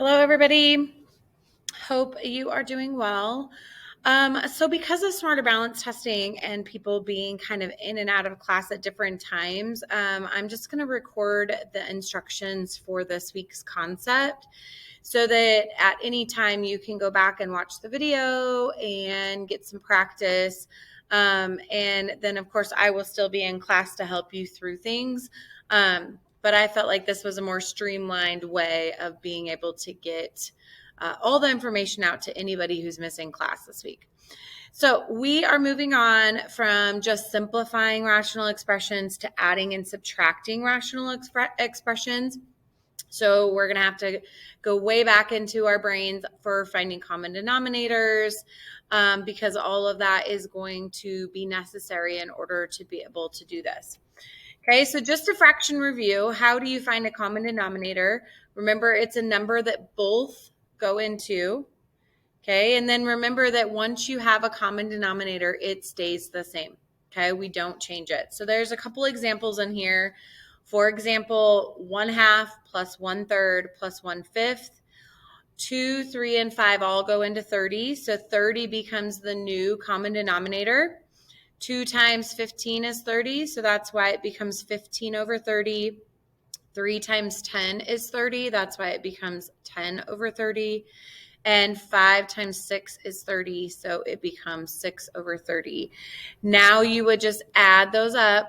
Hello, everybody. Hope you are doing well. So because of smarter balance testing and people being kind of in and out of class at different times, I'm just going to record the instructions for this week's concept so that at any time you can go back and watch the video and get some practice. And then, of course, I will still be in class to help you through things. But I felt like this was a more streamlined way of being able to get all the information out to anybody who's missing class this week. So we are moving on from just simplifying rational expressions to adding and subtracting rational expressions. So we're going to have to go way back into our brains for finding common denominators because all of that is going to be necessary in order to be able to do this. Okay, so just a fraction review. How do you find a common denominator? Remember, it's a number that both go into. Okay, and then remember that once you have a common denominator, it stays the same. Okay, we don't change it. So there's a couple examples in here. For example, 1/2 plus 1/3 plus 1/5. 2, 3, and 5 all go into 30. So 30 becomes the new common denominator. 2 times 15 is 30, so that's why it becomes 15 over 30. 3 times 10 is 30, that's why it becomes 10 over 30. And 5 times 6 is 30, so it becomes 6 over 30. Now you would just add those up,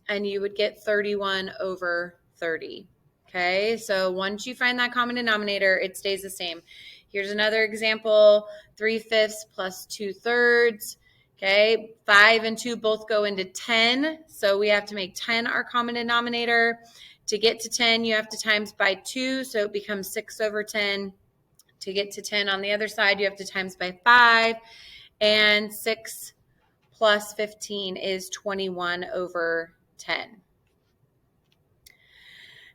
and you would get 31 over 30. Okay, so once you find that common denominator, it stays the same. Here's another example, 3/5 plus 2/3. Okay, 5 and 2 both go into 10, so we have to make 10 our common denominator. To get to 10, you have to times by 2, so it becomes 6 over 10. To get to 10 on the other side, you have to times by 5, and 6 plus 15 is 21 over 10.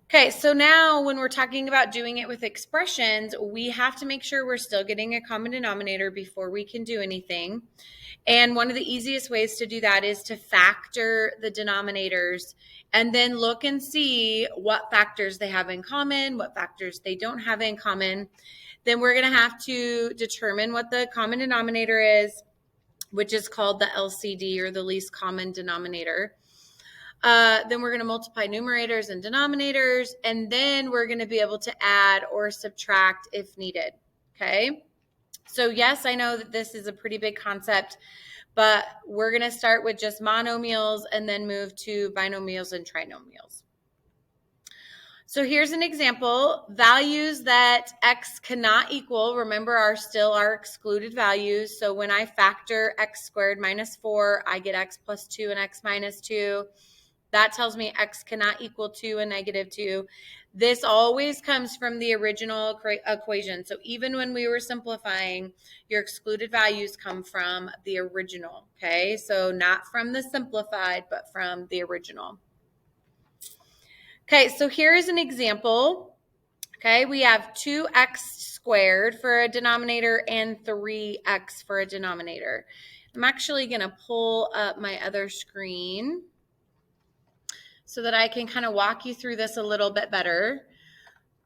Okay, so now when we're talking about doing it with expressions, we have to make sure we're still getting a common denominator before we can do anything. And one of the easiest ways to do that is to factor the denominators and then look and see what factors they have in common, what factors they don't have in common. Then we're going to have to determine what the common denominator is, which is called the LCD, or the least common denominator. Then we're going to multiply numerators and denominators, and then we're going to be able to add or subtract if needed. Okay. So yes, I know that this is a pretty big concept, but we're going to start with just monomials and then move to binomials and trinomials. So here's an example. Values that x cannot equal, remember, are still our excluded values. So when I factor x squared minus 4, I get x plus 2 and x minus 2. That tells me x cannot equal 2 and negative 2. This always comes from the original equation. So even when we were simplifying, your excluded values come from the original, okay? So not from the simplified, but from the original. Okay, so here is an example. Okay, we have 2x squared for a denominator and 3x for a denominator. I'm actually going to pull up my other screen so that I can kind of walk you through this a little bit better.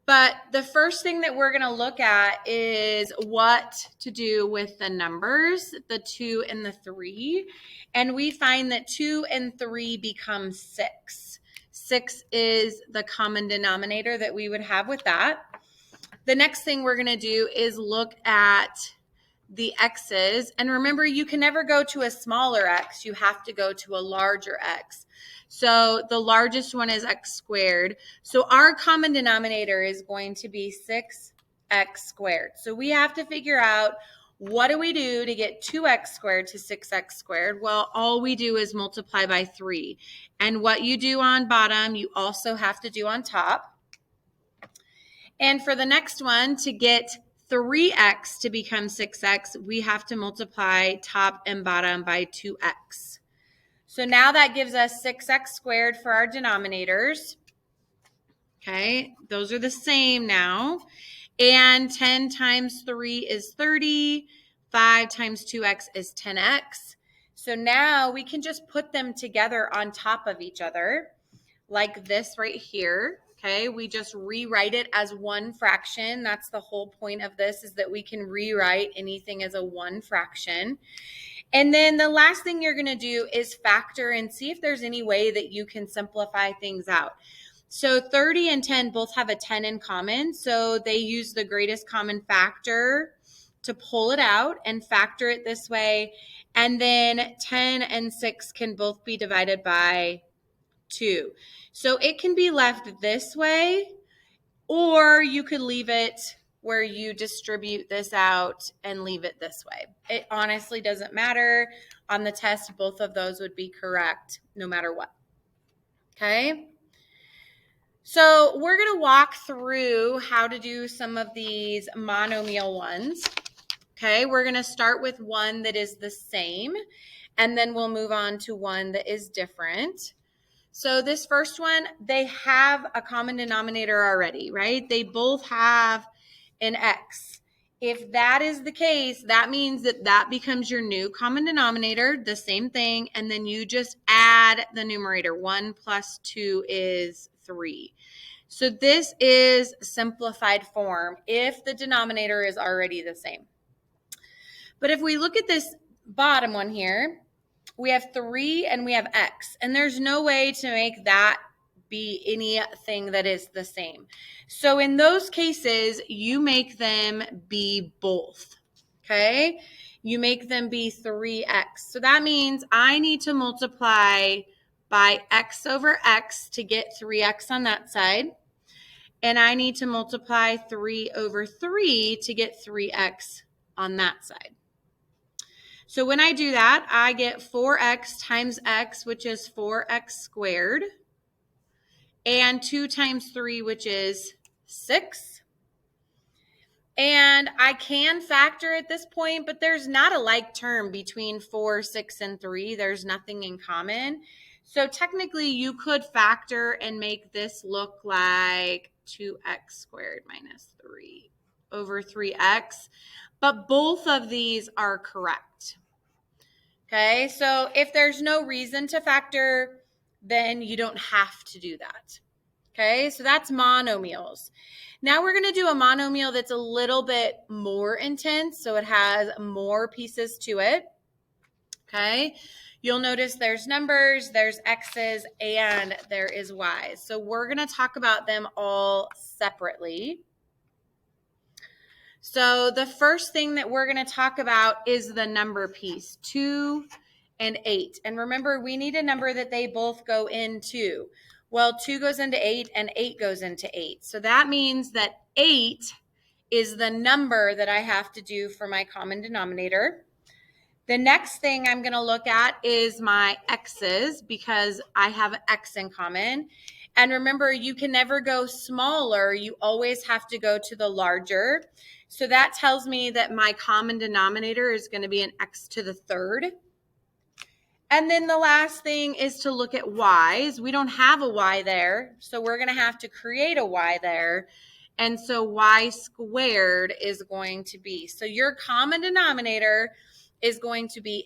But the first thing that we're going to look at is what to do with the numbers, the 2 and the 3. And we find that 2 and 3 become 6. 6 is the common denominator that we would have with that. The next thing we're going to do is look at the x's. And remember, you can never go to a smaller x. You have to go to a larger x. So the largest one is x squared. So our common denominator is going to be 6x squared. So we have to figure out, what do we do to get 2x squared to 6x squared? Well, all we do is multiply by 3. And what you do on bottom, you also have to do on top. And for the next one, to get 3x to become 6x, we have to multiply top and bottom by 2x. So now that gives us 6x squared for our denominators. Okay, those are the same now. And 10 times 3 is 30. 5 times 2x is 10x. So now we can just put them together on top of each other like this right here. Okay, we just rewrite it as one fraction. That's the whole point of this, is that we can rewrite anything as a one fraction. And then the last thing you're going to do is factor and see if there's any way that you can simplify things out. So 30 and 10 both have a 10 in common. So they use the greatest common factor to pull it out and factor it this way. And then 10 and 6 can both be divided by 2. So it can be left this way, or you could leave it where you distribute this out and leave it this way. It honestly doesn't matter. On the test, both of those would be correct no matter what. Okay? So we're going to walk through how to do some of these monomial ones. Okay, we're going to start with one that is the same, and then we'll move on to one that is different. So this first one, they have a common denominator already, right? They both have an x. If that is the case, that means that that becomes your new common denominator, the same thing, and then you just add the numerator. 1 plus 2 is 3. So this is simplified form if the denominator is already the same. But if we look at this bottom one here, we have 3 and we have x, and there's no way to make that be anything that is the same. So in those cases, you make them be both, okay? You make them be 3x. So that means I need to multiply by x over x to get 3x on that side, and I need to multiply 3 over 3 to get 3x on that side. So when I do that, I get 4x times x, which is 4x squared, and 2 times 3, which is 6. And I can factor at this point, but there's not a like term between 4, 6, and 3. There's nothing in common. So technically, you could factor and make this look like 2x squared minus 3 over 3x. But both of these are correct. Okay, so if there's no reason to factor, then you don't have to do that. Okay, so that's monomials. Now we're going to do a monomial that's a little bit more intense, so it has more pieces to it. Okay, you'll notice there's numbers, there's x's, and there is y's. So we're going to talk about them all separately. So the first thing that we're going to talk about is the number piece, 2 and 8. And remember, we need a number that they both go into. Well, 2 goes into 8 and 8 goes into 8. So that means that 8 is the number that I have to do for my common denominator. The next thing I'm going to look at is my x's, because I have an x in common. And remember, you can never go smaller. You always have to go to the larger. So that tells me that my common denominator is going to be an x to the third. And then the last thing is to look at y's. We don't have a y there, so we're going to have to create a y there. And so y squared is going to be, so your common denominator is going to be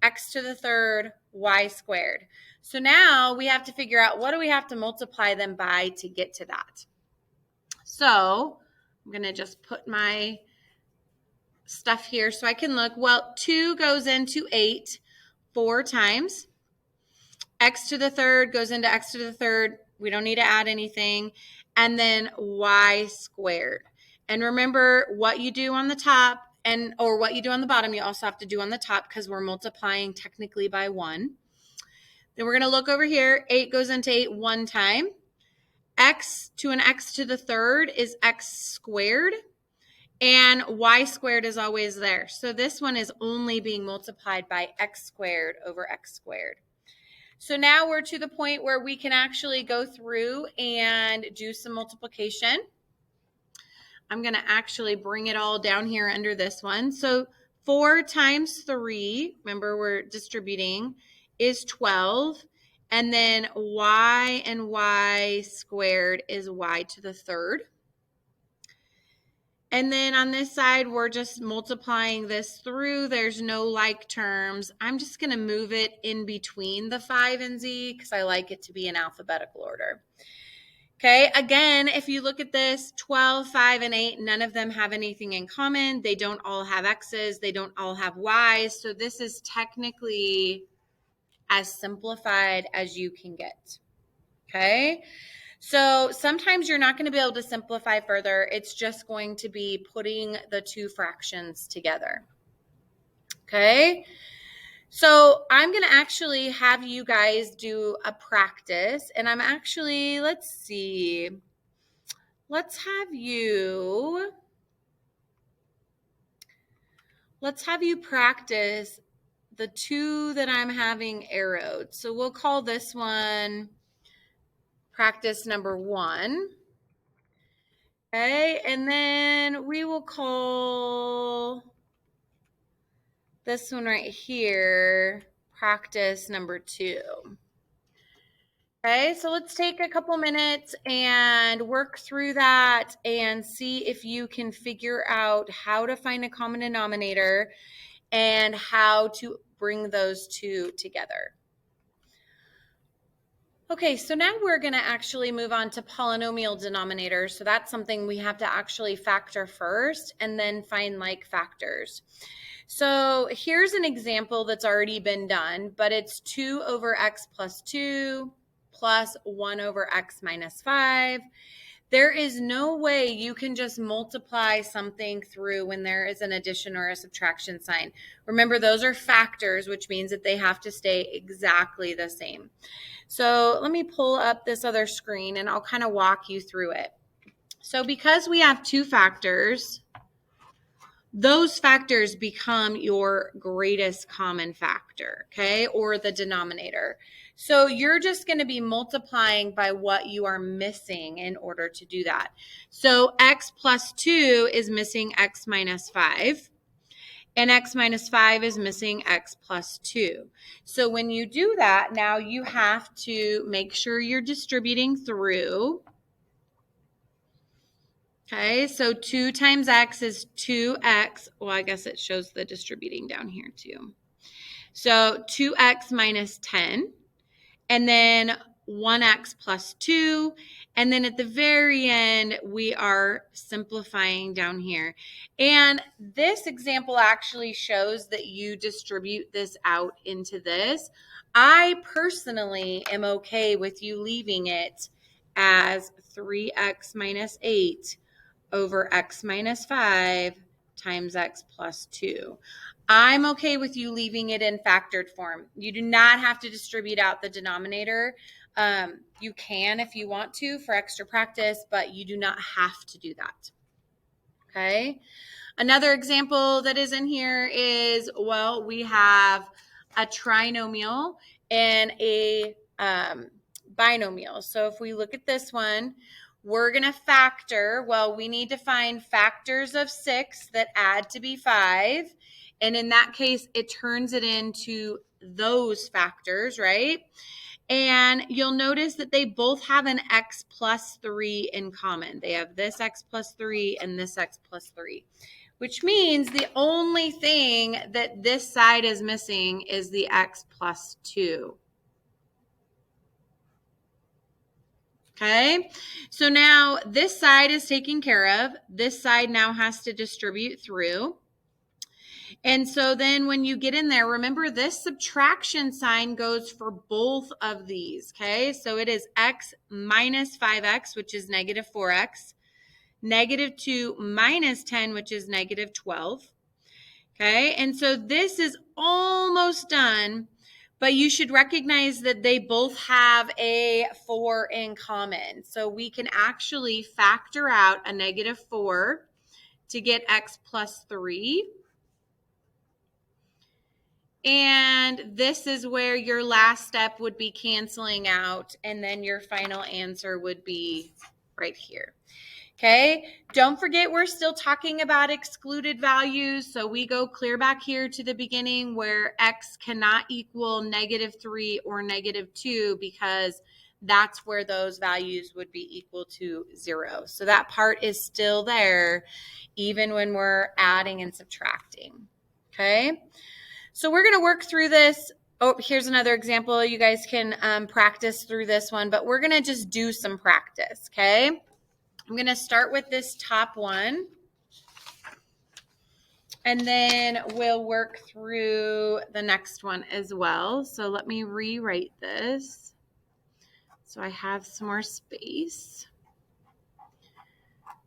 8x to the third y squared. So now we have to figure out, what do we have to multiply them by to get to that? So I'm going to just put my stuff here so I can look. Well, 2 goes into 8 4 times. X to the third goes into x to the third. We don't need to add anything. And then y squared. And remember, what you do on the top or what you do on the bottom, you also have to do on the top, because we're multiplying technically by 1. Then we're going to look over here. 8 goes into 8 one time. X to an x to the third is x squared. And y squared is always there. So this one is only being multiplied by x squared over x squared. So now we're to the point where we can actually go through and do some multiplication. I'm going to actually bring it all down here under this one. So 4 times 3, remember we're distributing, is 12. And then y and y squared is y to the third. And then on this side, we're just multiplying this through. There's no like terms. I'm just going to move it in between the 5 and z because I like it to be in alphabetical order. Okay, again, if you look at this, 12, 5, and 8, none of them have anything in common. They don't all have X's. They don't all have Y's. So this is technically as simplified as you can get. Okay, so sometimes you're not going to be able to simplify further. It's just going to be putting the two fractions together. Okay, so I'm going to actually have you guys do a practice, and I'm actually, let's see. Let's have you practice the two that I'm having arrowed. So we'll call this one practice number 1. Okay, and then we will call this one right here practice number 2. Okay, so let's take a couple minutes and work through that and see if you can figure out how to find a common denominator and how to bring those two together. Okay, so now we're going to actually move on to polynomial denominators. So that's something we have to actually factor first and then find like factors. So here's an example that's already been done, but it's 2 over x plus 2 plus 1 over x minus 5. There is no way you can just multiply something through when there is an addition or a subtraction sign. Remember, those are factors, which means that they have to stay exactly the same. So let me pull up this other screen and I'll kind of walk you through it. So because we have two factors, those factors become your greatest common factor, okay, or the denominator. So you're just going to be multiplying by what you are missing in order to do that. So x plus 2 is missing x minus 5, and x minus 5 is missing x plus 2. So when you do that, now you have to make sure you're distributing through. Okay, so 2 times x is 2x. Well, I guess it shows the distributing down here too. So 2x minus 10, and then 1x plus 2. And then at the very end, we are simplifying down here. And this example actually shows that you distribute this out into this. I personally am okay with you leaving it as 3x minus 8 over x minus 5 times x plus 2. I'm okay with you leaving it in factored form. You do not have to distribute out the denominator. You can if you want to for extra practice, but you do not have to do that. Okay. Another example that is in here is, well, we have a trinomial and a binomial. So if we look at this one, we're going to factor, well, we need to find factors of 6 that add to be 5. And in that case, it turns it into those factors, right? And you'll notice that they both have an x plus 3 in common. They have this x plus 3 and this x plus 3, which means the only thing that this side is missing is the x plus 2. Okay, so now this side is taken care of. This side now has to distribute through. And so then when you get in there, remember this subtraction sign goes for both of these, okay? So it is x minus 5x, which is negative 4x, negative 2 minus 10, which is negative 12, okay? And so this is almost done, but you should recognize that they both have a 4 in common. So we can actually factor out a negative 4 to get x plus 3. And this is where your last step would be canceling out, and then your final answer would be right here. Okay, don't forget we're still talking about excluded values, so we go clear back here to the beginning where x cannot equal negative 3 or negative 2 because that's where those values would be equal to 0. So that part is still there even when we're adding and subtracting. Okay. So we're going to work through this Oh, here's another example. You guys can practice through this one, but we're going to just do some practice, okay? I'm going to start with this top one, and then we'll work through the next one as well. So let me rewrite this so I have some more space.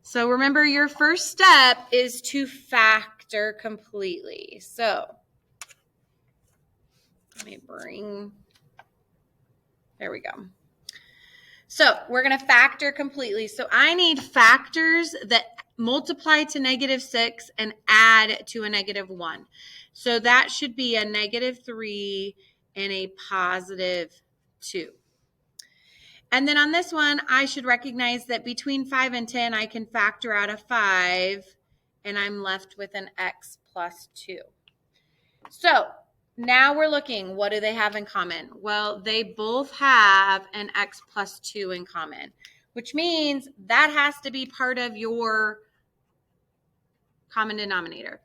So remember, your first step is to factor completely. So let me there we go. So we're going to factor completely. So I need factors that multiply to -6 and add to a -1. So that should be a -3 and a +2. And then on this one, I should recognize that between 5 and 10, I can factor out a 5, and I'm left with an x plus 2. So now we're looking, what do they have in common? Well, they both have an x plus 2 in common, which means that has to be part of your common denominator.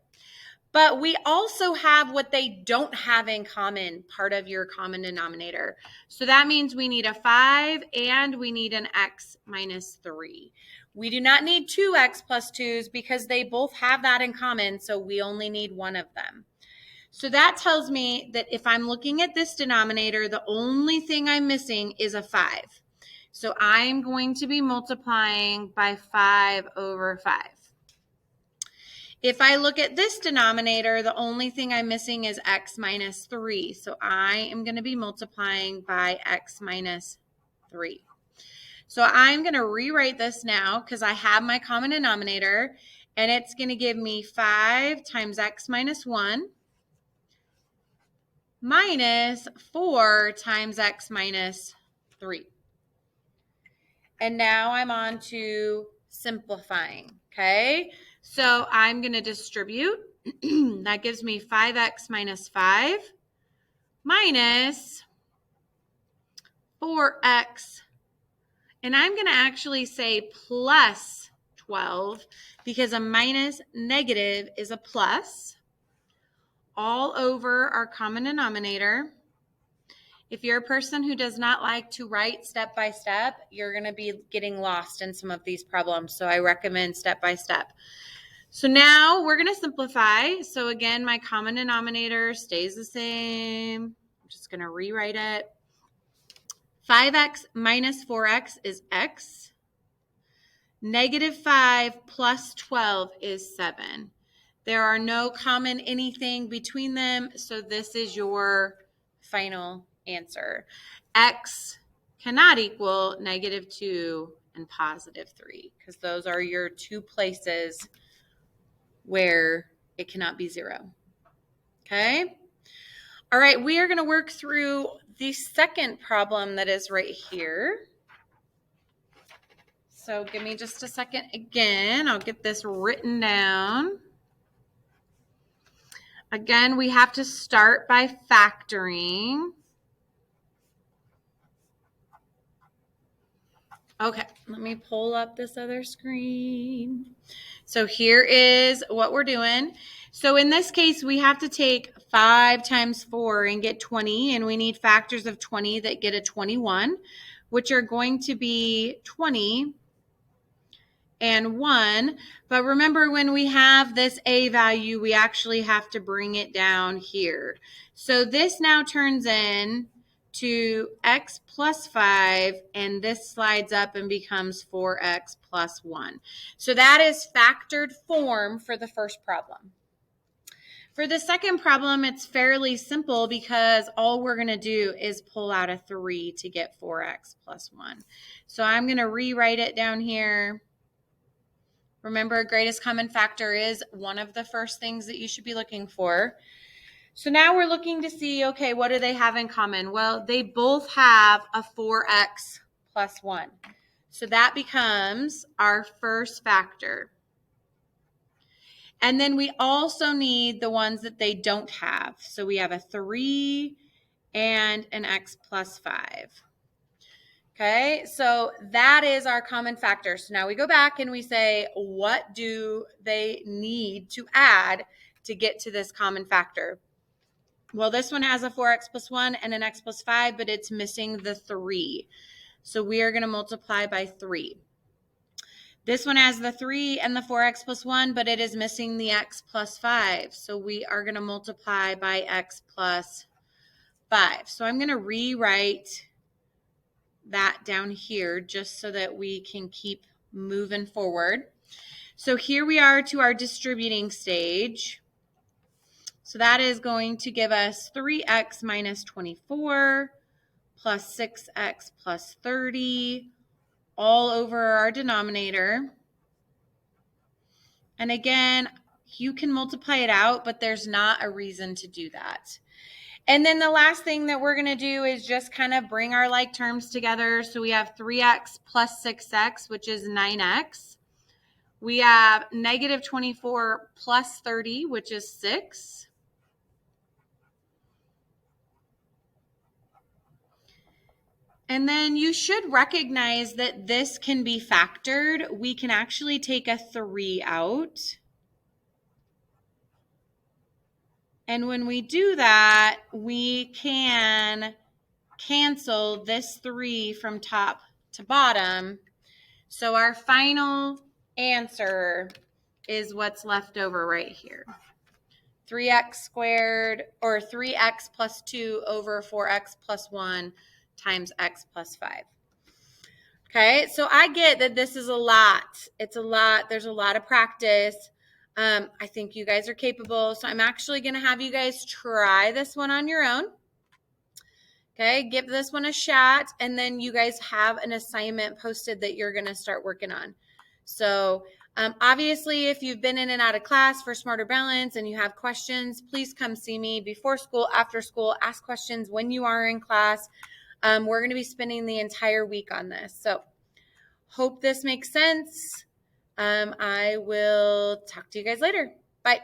But we also have what they don't have in common, part of your common denominator. So that means we need a 5 and we need an x minus 3. We do not need 2x plus 2's because they both have that in common, so we only need one of them. So that tells me that if I'm looking at this denominator, the only thing I'm missing is a 5. So I'm going to be multiplying by 5 over 5. If I look at this denominator, the only thing I'm missing is x minus 3. So I am going to be multiplying by x minus 3. So I'm going to rewrite this now because I have my common denominator, and it's going to give me 5 times x minus 1 minus 4 times x minus 3. And now I'm on to simplifying, okay? So I'm going to distribute. That gives me 5x minus 5 minus 4x. And I'm going to actually say plus 12 because a minus negative is a plus all over our common denominator. If you're a person who does not like to write step by step, you're going to be getting lost in some of these problems. So I recommend step by step. So now we're going to simplify. So again, my common denominator stays the same. I'm just going to rewrite it. 5x minus 4x is x. -5 plus 12 is 7. There are no common anything between them, so this is your final answer. X cannot equal -2 and +3 because those are your two places where it cannot be 0. Okay? All right, we are going to work through the second problem that is right here. So give me just a second again. I'll get this written down. Again, we have to start by factoring. Okay, let me pull up this other screen. So here is what we're doing. So in this case, we have to take 5 times 4 and get 20, and we need factors of 20 that get a 21, which are going to be 20 and 1. But remember, when we have this a value, we actually have to bring it down here. So this now turns in to x plus 5, and this slides up and becomes 4x plus 1. So that is factored form for the first problem. For the second problem, it's fairly simple because all we're going to do is pull out a 3 to get 4x plus 1. So I'm going to rewrite it down here. Remember, greatest common factor is one of the first things that you should be looking for. So now we're looking to see, okay, what do they have in common? Well, they both have a 4x plus 1. So that becomes our first factor. And then we also need the ones that they don't have. So we have a 3 and an x plus 5. Okay, so that is our common factor. So now we go back and we say, what do they need to add to get to this common factor? Well, this one has a 4x plus 1 and an x plus 5, but it's missing the 3. So we are going to multiply by 3. This one has the 3 and the 4x plus 1, but it is missing the x plus 5. So we are going to multiply by x plus 5. So I'm going to rewrite that down here just so that we can keep moving forward. So here we are to our distributing stage. So that is going to give us 3x minus 24 plus 6x plus 30 all over our denominator. And again, you can multiply it out, but there's not a reason to do that. And then the last thing that we're going to do is just kind of bring our like terms together. So we have 3x plus 6x, which is 9x. We have negative 24 plus 30, which is 6. And then you should recognize that this can be factored. We can actually take a 3 out. And when we do that, we can cancel this 3 from top to bottom. So our final answer is what's left over right here. 3x squared, or 3x plus 2 over 4x plus 1 times x plus 5. Okay, so I get that this is a lot. It's a lot. There's a lot of practice. I think you guys are capable. So I'm actually going to have you guys try this one on your own. Okay, give this one a shot, and then you guys have an assignment posted that you're going to start working on. So obviously, if you've been in and out of class for Smarter Balance and you have questions, please come see me before school, after school, ask questions when you are in class. We're going to be spending the entire week on this. So hope this makes sense. I will talk to you guys later. Bye.